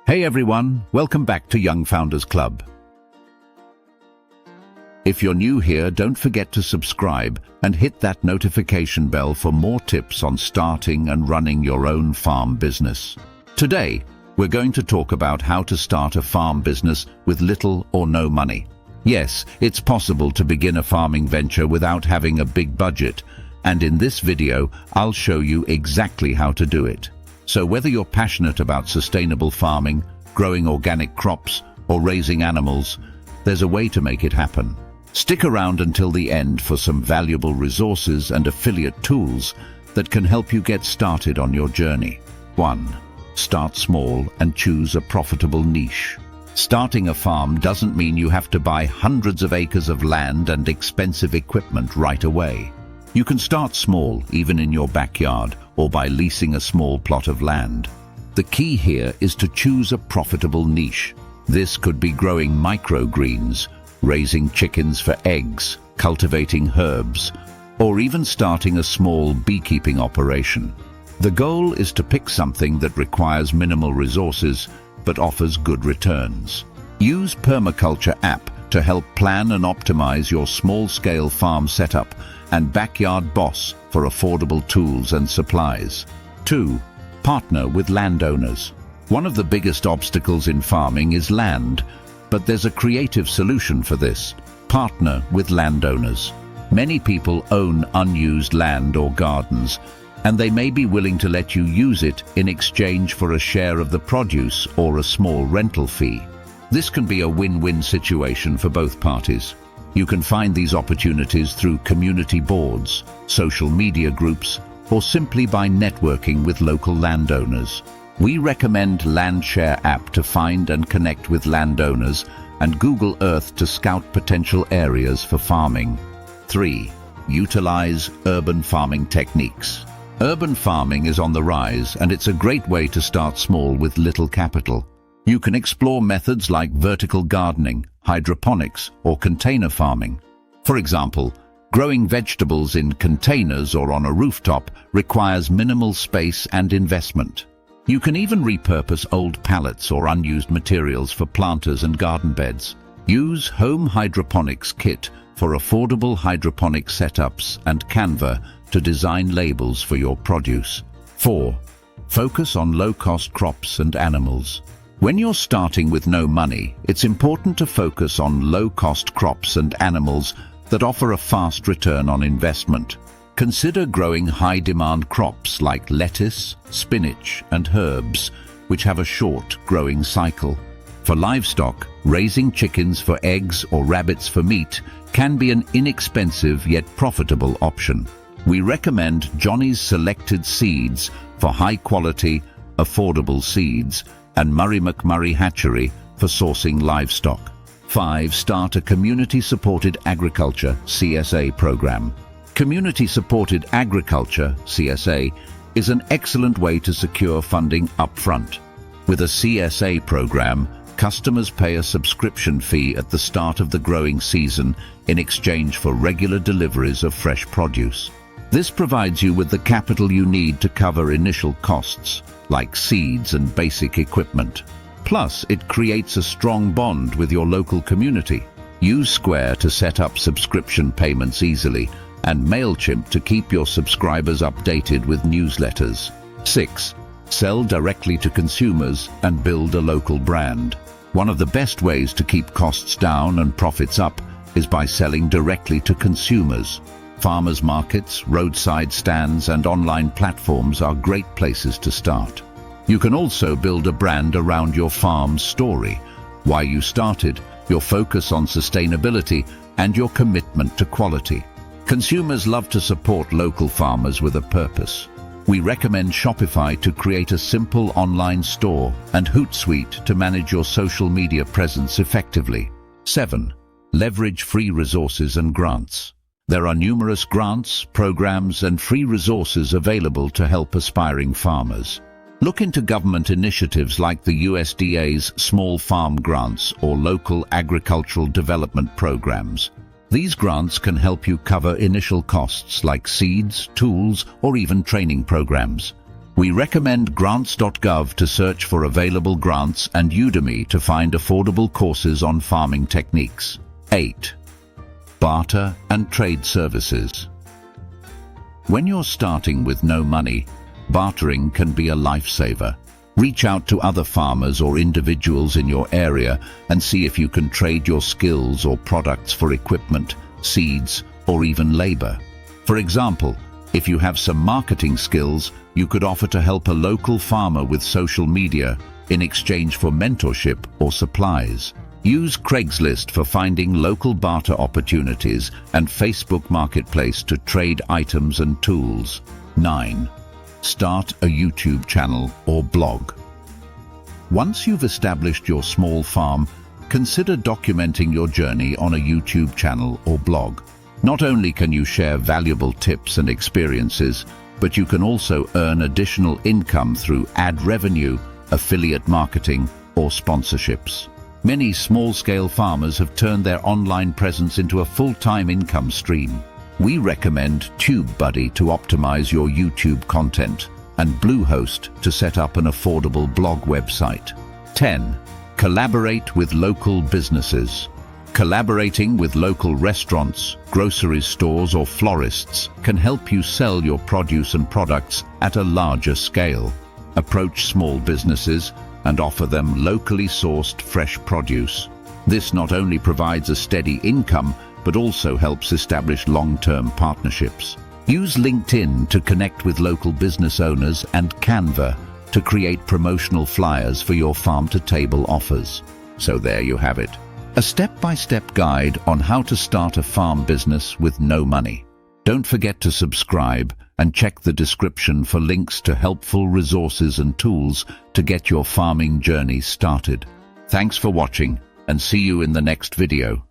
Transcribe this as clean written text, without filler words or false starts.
Hey everyone, welcome back to Young Founders Club. If you're new here, don't forget to subscribe and hit that notification bell for more tips on starting and running your own farm business. Today, we're going to talk about how to start a farm business with little or no money. Yes, it's possible to begin a farming venture without having a big budget, and in this video, I'll show you exactly how to do it. So whether you're passionate about sustainable farming, growing organic crops, or raising animals, there's a way to make it happen. Stick around until the end for some valuable resources and affiliate tools that can help you get started on your journey. 1. Start small and choose a profitable niche. Starting a farm doesn't mean you have to buy hundreds of acres of land and expensive equipment right away. You can start small, even in your backyard, or by leasing a small plot of land. The key here is to choose a profitable niche. This could be growing microgreens, raising chickens for eggs, cultivating herbs, or even starting a small beekeeping operation. The goal is to pick something that requires minimal resources but offers good returns. Use Permaculture app to help plan and optimize your small-scale farm setup, and Backyard Boss for affordable tools and supplies. 2. Partner with landowners. One of the biggest obstacles in farming is land, but there's a creative solution for this. Partner with landowners. Many people own unused land or gardens, and they may be willing to let you use it in exchange for a share of the produce or a small rental fee. This can be a win-win situation for both parties. You can find these opportunities through community boards, social media groups, or simply by networking with local landowners. We recommend Landshare app to find and connect with landowners, and Google Earth to scout potential areas for farming. 3. Utilize urban farming techniques. Urban farming is on the rise, and it's a great way to start small with little capital. You can explore methods like vertical gardening, hydroponics, or container farming. For example, growing vegetables in containers or on a rooftop requires minimal space and investment. You can even repurpose old pallets or unused materials for planters and garden beds. Use Home Hydroponics Kit for affordable hydroponic setups and Canva to design labels for your produce. 4. Focus on low-cost crops and animals. When you're starting with no money, it's important to focus on low-cost crops and animals that offer a fast return on investment. Consider growing high-demand crops like lettuce, spinach, and herbs, which have a short growing cycle. For livestock, raising chickens for eggs or rabbits for meat can be an inexpensive yet profitable option. We recommend Johnny's Selected Seeds for high-quality, affordable seeds, and Murray McMurray Hatchery for sourcing livestock. 5. Start a Community-Supported Agriculture (CSA) program. Community-Supported Agriculture (CSA) is an excellent way to secure funding upfront. With a CSA program, customers pay a subscription fee at the start of the growing season in exchange for regular deliveries of fresh produce. This provides you with the capital you need to cover initial costs, like seeds and basic equipment. Plus, it creates a strong bond with your local community. Use Square to set up subscription payments easily, and MailChimp to keep your subscribers updated with newsletters. 6. Sell directly to consumers and build a local brand. One of the best ways to keep costs down and profits up is by selling directly to consumers. Farmers markets, roadside stands, and online platforms are great places to start. You can also build a brand around your farm's story, why you started, your focus on sustainability, and your commitment to quality. Consumers love to support local farmers with a purpose. We recommend Shopify to create a simple online store and Hootsuite to manage your social media presence effectively. 7. Leverage free resources and grants. There are numerous grants, programs, and free resources available to help aspiring farmers. Look into government initiatives like the USDA's Small Farm Grants or local agricultural development programs. These grants can help you cover initial costs like seeds, tools, or even training programs. We recommend grants.gov to search for available grants and Udemy to find affordable courses on farming techniques. 8. Barter and trade services. When you're starting with no money, bartering can be a lifesaver. Reach out to other farmers or individuals in your area and see if you can trade your skills or products for equipment, seeds, or even labor. For example, if you have some marketing skills, you could offer to help a local farmer with social media in exchange for mentorship or supplies. Use Craigslist for finding local barter opportunities and Facebook Marketplace to trade items and tools. 9. Start a YouTube channel or blog. Once you've established your small farm, consider documenting your journey on a YouTube channel or blog. Not only can you share valuable tips and experiences, but you can also earn additional income through ad revenue, affiliate marketing, or sponsorships. Many small-scale farmers have turned their online presence into a full-time income stream. We recommend TubeBuddy to optimize your YouTube content and Bluehost to set up an affordable blog website. 10. Collaborate with local businesses. Collaborating with local restaurants, grocery stores, or florists can help you sell your produce and products at a larger scale. Approach small businesses and offer them locally sourced fresh produce. This not only provides a steady income, but also helps establish long-term partnerships. Use LinkedIn to connect with local business owners and Canva to create promotional flyers for your farm-to-table offers. So there you have it. A step-by-step guide on how to start a farm business with no money. Don't forget to subscribe and check the description for links to helpful resources and tools to get your farming journey started. Thanks for watching and see you in the next video.